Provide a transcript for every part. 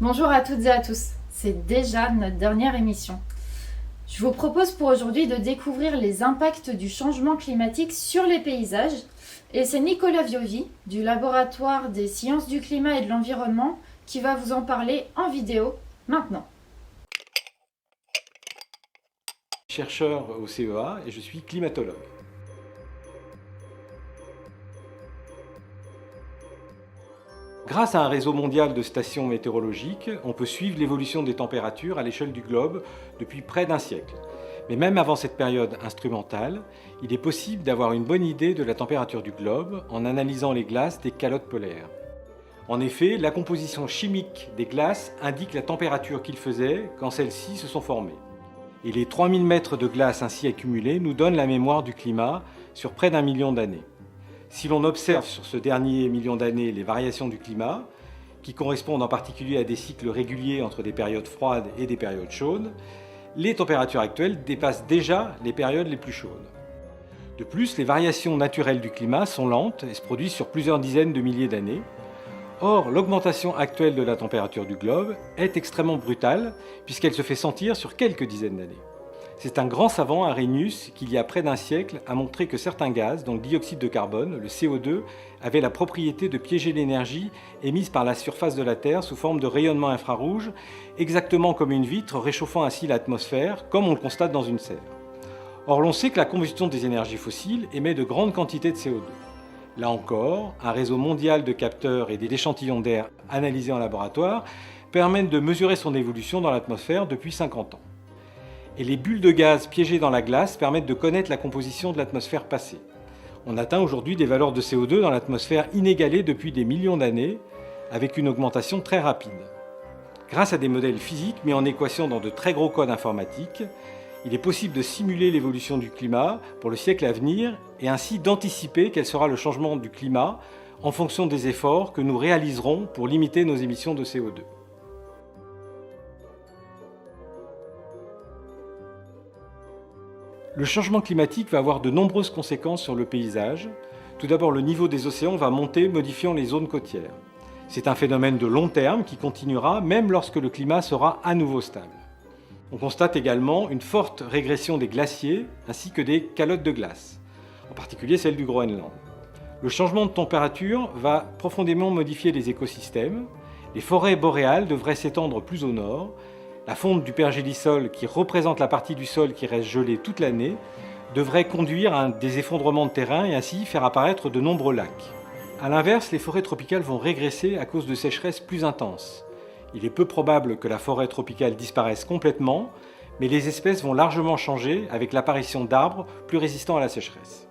Bonjour à toutes et à tous, c'est déjà notre dernière émission. Je vous propose pour aujourd'hui de découvrir les impacts du changement climatique sur les paysages. Et c'est Nicolas Viovi, du laboratoire des sciences du climat et de l'environnement, qui va vous en parler en vidéo maintenant. Chercheur au CEA et je suis climatologue. Grâce à un réseau mondial de stations météorologiques, on peut suivre l'évolution des températures à l'échelle du globe depuis près d'un siècle. Mais même avant cette période instrumentale, il est possible d'avoir une bonne idée de la température du globe en analysant les glaces des calottes polaires. En effet, la composition chimique des glaces indique la température qu'il faisait quand celles-ci se sont formées. Et les 3000 mètres de glace ainsi accumulés nous donnent la mémoire du climat sur près d'1 million d'années. Si l'on observe sur ce dernier million d'années les variations du climat, qui correspondent en particulier à des cycles réguliers entre des périodes froides et des périodes chaudes, les températures actuelles dépassent déjà les périodes les plus chaudes. De plus, les variations naturelles du climat sont lentes et se produisent sur plusieurs dizaines de milliers d'années. Or, l'augmentation actuelle de la température du globe est extrêmement brutale puisqu'elle se fait sentir sur quelques dizaines d'années. C'est un grand savant, Arrhenius, qui il y a près d'un siècle a montré que certains gaz, dont le dioxyde de carbone, le CO2, avaient la propriété de piéger l'énergie émise par la surface de la Terre sous forme de rayonnement infrarouge, exactement comme une vitre, réchauffant ainsi l'atmosphère, comme on le constate dans une serre. Or, l'on sait que la combustion des énergies fossiles émet de grandes quantités de CO2. Là encore, un réseau mondial de capteurs et d'échantillons d'air analysés en laboratoire permettent de mesurer son évolution dans l'atmosphère depuis 50 ans. Et les bulles de gaz piégées dans la glace permettent de connaître la composition de l'atmosphère passée. On atteint aujourd'hui des valeurs de CO2 dans l'atmosphère inégalées depuis des millions d'années, avec une augmentation très rapide. Grâce à des modèles physiques mis en équation dans de très gros codes informatiques, il est possible de simuler l'évolution du climat pour le siècle à venir et ainsi d'anticiper quel sera le changement du climat en fonction des efforts que nous réaliserons pour limiter nos émissions de CO2. Le changement climatique va avoir de nombreuses conséquences sur le paysage. Tout d'abord, le niveau des océans va monter, modifiant les zones côtières. C'est un phénomène de long terme qui continuera même lorsque le climat sera à nouveau stable. On constate également une forte régression des glaciers ainsi que des calottes de glace, en particulier celle du Groenland. Le changement de température va profondément modifier les écosystèmes. Les forêts boréales devraient s'étendre plus au nord. La fonte du pergélisol, qui représente la partie du sol qui reste gelée toute l'année, devrait conduire à des effondrements de terrain et ainsi faire apparaître de nombreux lacs. A l'inverse, les forêts tropicales vont régresser à cause de sécheresses plus intenses. Il est peu probable que la forêt tropicale disparaisse complètement, mais les espèces vont largement changer avec l'apparition d'arbres plus résistants à la sécheresse.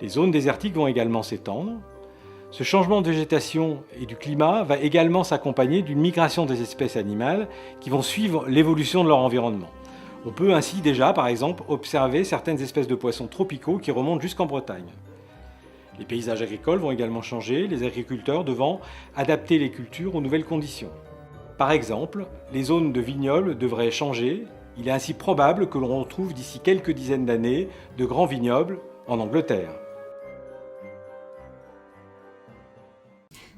Les zones désertiques vont également s'étendre. Ce changement de végétation et du climat va également s'accompagner d'une migration des espèces animales qui vont suivre l'évolution de leur environnement. On peut ainsi déjà, par exemple, observer certaines espèces de poissons tropicaux qui remontent jusqu'en Bretagne. Les paysages agricoles vont également changer, les agriculteurs devant adapter les cultures aux nouvelles conditions. Par exemple, les zones de vignobles devraient changer. Il est ainsi probable que l'on retrouve d'ici quelques dizaines d'années de grands vignobles en Angleterre.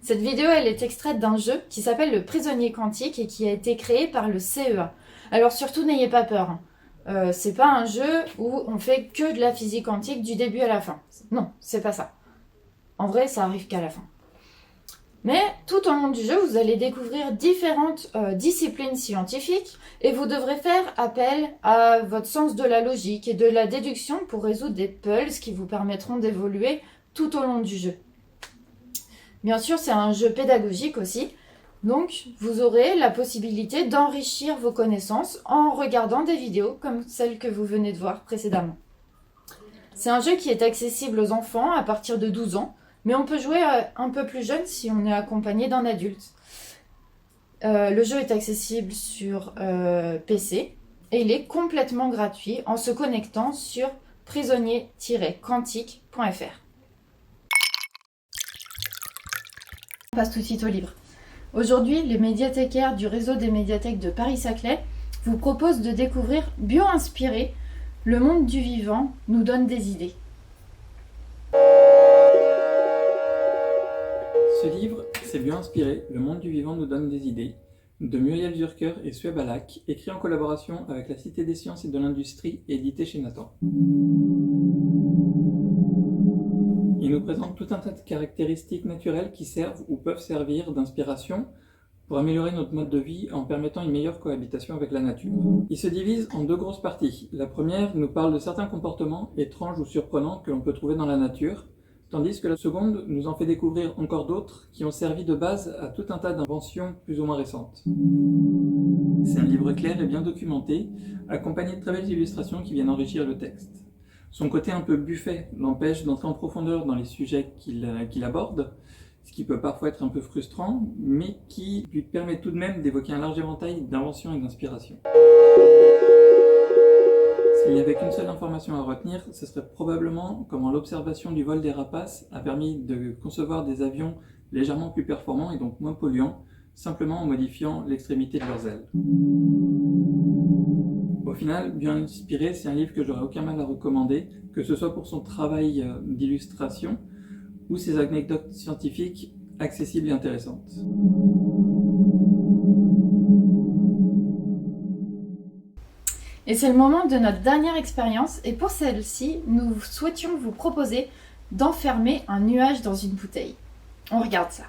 Cette vidéo elle est extraite d'un jeu qui s'appelle le prisonnier quantique et qui a été créé par le CEA. Alors surtout n'ayez pas peur. C'est pas un jeu où on fait que de la physique quantique du début à la fin. Non, c'est pas ça. En vrai, ça arrive qu'à la fin. Mais tout au long du jeu, vous allez découvrir différentes disciplines scientifiques et vous devrez faire appel à votre sens de la logique et de la déduction pour résoudre des puzzles qui vous permettront d'évoluer tout au long du jeu. Bien sûr, c'est un jeu pédagogique aussi, donc vous aurez la possibilité d'enrichir vos connaissances en regardant des vidéos comme celle que vous venez de voir précédemment. C'est un jeu qui est accessible aux enfants à partir de 12 ans, mais on peut jouer un peu plus jeune si on est accompagné d'un adulte. Le jeu est accessible sur PC et il est complètement gratuit en se connectant sur prisonnier-quantique.fr. On passe tout de suite au livre. Aujourd'hui, les médiathécaires du réseau des médiathèques de Paris-Saclay vous proposent de découvrir Bio-inspiré, le monde du vivant nous donne des idées. Ce livre, c'est Bio-inspiré, le monde du vivant nous donne des idées, de Muriel Zurker et Sueb Alak, écrit en collaboration avec la Cité des Sciences et de l'Industrie, édité chez Nathan. Il nous présente tout un tas de caractéristiques naturelles qui servent ou peuvent servir d'inspiration pour améliorer notre mode de vie en permettant une meilleure cohabitation avec la nature. Il se divise en deux grosses parties. La première nous parle de certains comportements étranges ou surprenants que l'on peut trouver dans la nature, tandis que la seconde nous en fait découvrir encore d'autres qui ont servi de base à tout un tas d'inventions plus ou moins récentes. C'est un livre clair et bien documenté, accompagné de très belles illustrations qui viennent enrichir le texte. Son côté un peu buffet l'empêche d'entrer en profondeur dans les sujets qu'il aborde, ce qui peut parfois être un peu frustrant, mais qui lui permet tout de même d'évoquer un large éventail d'inventions et d'inspirations. S'il n'y avait qu'une seule information à retenir, ce serait probablement comment l'observation du vol des rapaces a permis de concevoir des avions légèrement plus performants et donc moins polluants, simplement en modifiant l'extrémité de leurs ailes. Au final, bien inspiré, c'est un livre que j'aurais aucun mal à recommander, que ce soit pour son travail d'illustration ou ses anecdotes scientifiques accessibles et intéressantes. Et c'est le moment de notre dernière expérience, et pour celle-ci, nous souhaitions vous proposer d'enfermer un nuage dans une bouteille. On regarde ça.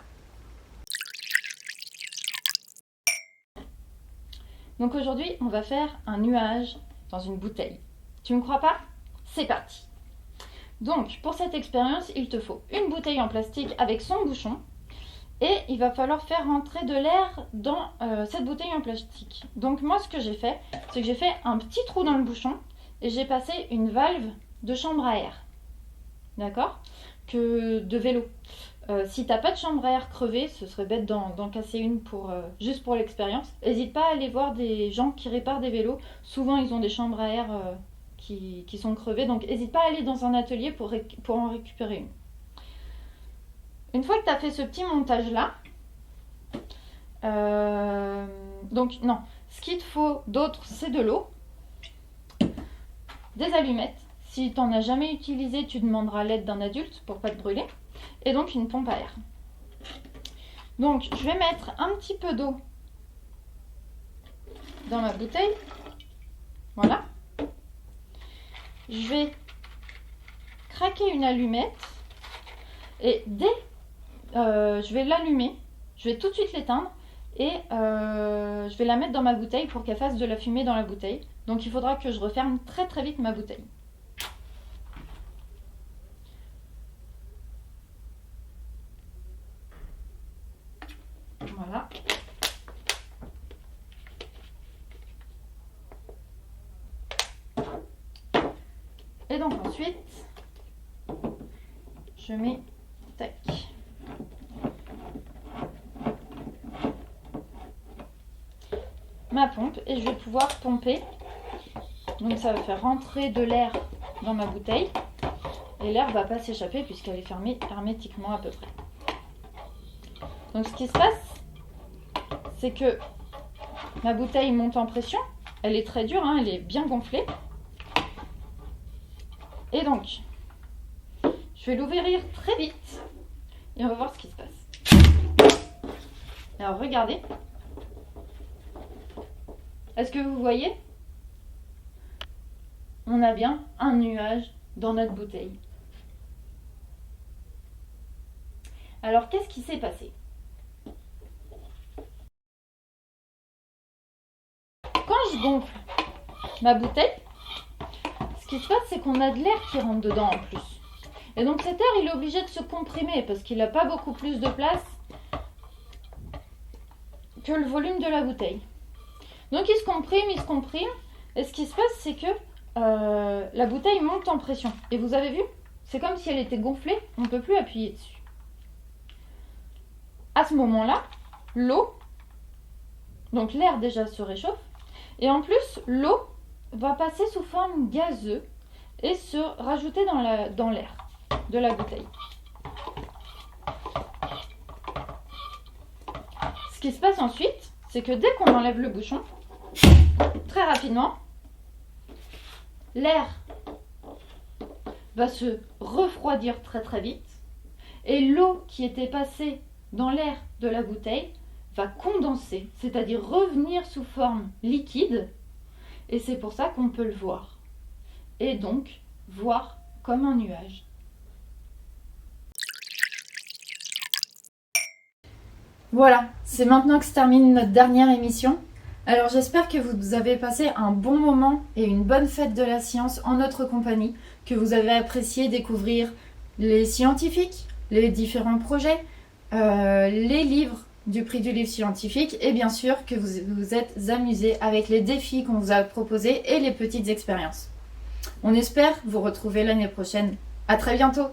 Donc aujourd'hui, on va faire un nuage dans une bouteille. Tu me crois pas? C'est parti! Donc, pour cette expérience, il te faut une bouteille en plastique avec son bouchon, et il va falloir faire rentrer de l'air dans cette bouteille en plastique. Donc moi, ce que j'ai fait, c'est que j'ai fait un petit trou dans le bouchon, et j'ai passé une valve de chambre à air. D'accord? De vélo. Si t'as pas de chambre à air crevée, ce serait bête d'en casser une juste pour l'expérience. N'hésite pas à aller voir des gens qui réparent des vélos. Souvent, ils ont des chambres à air qui sont crevées. Donc, n'hésite pas à aller dans un atelier pour en récupérer une. Une fois que tu as fait ce petit montage-là, donc non, ce qu'il te faut d'autre, c'est de l'eau, des allumettes. Si tu n'en as jamais utilisé, tu demanderas l'aide d'un adulte pour ne pas te brûler. Et donc une pompe à air. Donc je vais mettre un petit peu d'eau dans ma bouteille. Voilà. Je vais craquer une allumette. Et je vais l'allumer. Je vais tout de suite l'éteindre. Et je vais la mettre dans ma bouteille pour qu'elle fasse de la fumée dans la bouteille. Donc il faudra que je referme très très vite ma bouteille. Voilà. Et donc ensuite, je mets tac. Ma pompe et je vais pouvoir pomper. Donc ça va faire rentrer de l'air dans ma bouteille et l'air va pas s'échapper puisqu'elle est fermée hermétiquement à peu près. Donc ce qui se passe, c'est que ma bouteille monte en pression. Elle est très dure, hein, elle est bien gonflée. Et donc, je vais l'ouvrir très vite et on va voir ce qui se passe. Alors regardez. Est-ce que vous voyez? On a bien un nuage dans notre bouteille. Alors qu'est-ce qui s'est passé? Quand je gonfle ma bouteille, ce qui se passe, c'est qu'on a de l'air qui rentre dedans en plus. Et donc cet air, il est obligé de se comprimer parce qu'il n'a pas beaucoup plus de place que le volume de la bouteille. Donc il se comprime. Et ce qui se passe, c'est que la bouteille monte en pression. Et vous avez vu? C'est comme si elle était gonflée, on ne peut plus appuyer dessus. À ce moment-là, l'eau, donc l'air déjà se réchauffe, et en plus, l'eau va passer sous forme gazeuse et se rajouter dans l'air de la bouteille. Ce qui se passe ensuite, c'est que dès qu'on enlève le bouchon, très rapidement, l'air va se refroidir très très vite et l'eau qui était passée dans l'air de la bouteille va condenser, c'est-à-dire revenir sous forme liquide, et c'est pour ça qu'on peut le voir. Et donc, voir comme un nuage. Voilà, c'est maintenant que se termine notre dernière émission. Alors j'espère que vous avez passé un bon moment et une bonne fête de la science en notre compagnie, que vous avez apprécié découvrir les scientifiques, les différents projets, les livres du prix du livre scientifique et bien sûr que vous vous êtes amusés avec les défis qu'on vous a proposés et les petites expériences. On espère vous retrouver l'année prochaine. À très bientôt!